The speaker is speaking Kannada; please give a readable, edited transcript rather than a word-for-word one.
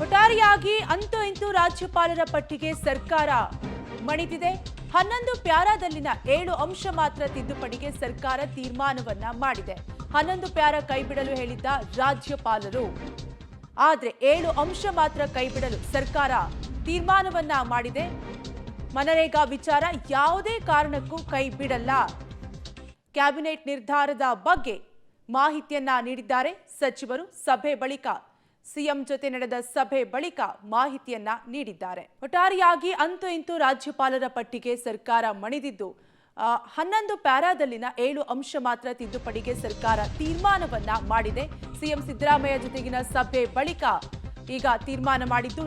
ಒಟ್ಟಾರೆಯಾಗಿ ಅಂತೂ ಇಂತೂ ರಾಜ್ಯಪಾಲರ ಪಟ್ಟಿಗೆ ಸರ್ಕಾರ ಮಣಿದಿದೆ. 11 ಪ್ಯಾರಾದಲ್ಲಿನ 7 ಅಂಶ ಮಾತ್ರ ತಿದ್ದುಪಡಿಗೆ ಸರ್ಕಾರ ತೀರ್ಮಾನವನ್ನ ಮಾಡಿದೆ. 11 ಪ್ಯಾರಾ ಕೈಬಿಡಲು ಹೇಳಿದ್ದ ರಾಜ್ಯಪಾಲರು, ಆದ್ರೆ 7 ಅಂಶ ಮಾತ್ರ ಕೈಬಿಡಲು ಸರ್ಕಾರ ತೀರ್ಮಾನವನ್ನ ಮಾಡಿದೆ. ಮನರೇಗಾ ವಿಚಾರ ಯಾವುದೇ ಕಾರಣಕ್ಕೂ ಕೈ ಬಿಡಲ್ಲ. ಕ್ಯಾಬಿನೆಟ್ ನಿರ್ಧಾರದ ಬಗ್ಗೆ ಮಾಹಿತಿಯನ್ನ ನೀಡಿದ್ದಾರೆ ಸಚಿವರು. ಸಭೆ ಬಳಿಕ ಸಿಎಂ ಜೊತೆ ನಡೆದ ಸಭೆ ಬಳಿಕ ಮಾಹಿತಿಯನ್ನ ನೀಡಿದ್ದಾರೆ. ಒಟ್ಟಾರೆಯಾಗಿ ಅಂತೂ ಇಂತೂ ರಾಜ್ಯಪಾಲರ ಪಟ್ಟಿಗೆ ಸರ್ಕಾರ ಮಣಿದಿದ್ದು 11 ಪ್ಯಾರಾದಲ್ಲಿನ 7 ಅಂಶ ಮಾತ್ರ ತಿದ್ದುಪಡಿಗೆ ಸರ್ಕಾರ ತೀರ್ಮಾನವನ್ನ ಮಾಡಿದೆ. ಸಿಎಂ ಸಿದ್ದರಾಮಯ್ಯ ಜೊತೆಗಿನ ಸಭೆ ಬಳಿಕ ಈಗ ತೀರ್ಮಾನ ಮಾಡಿದ್ದು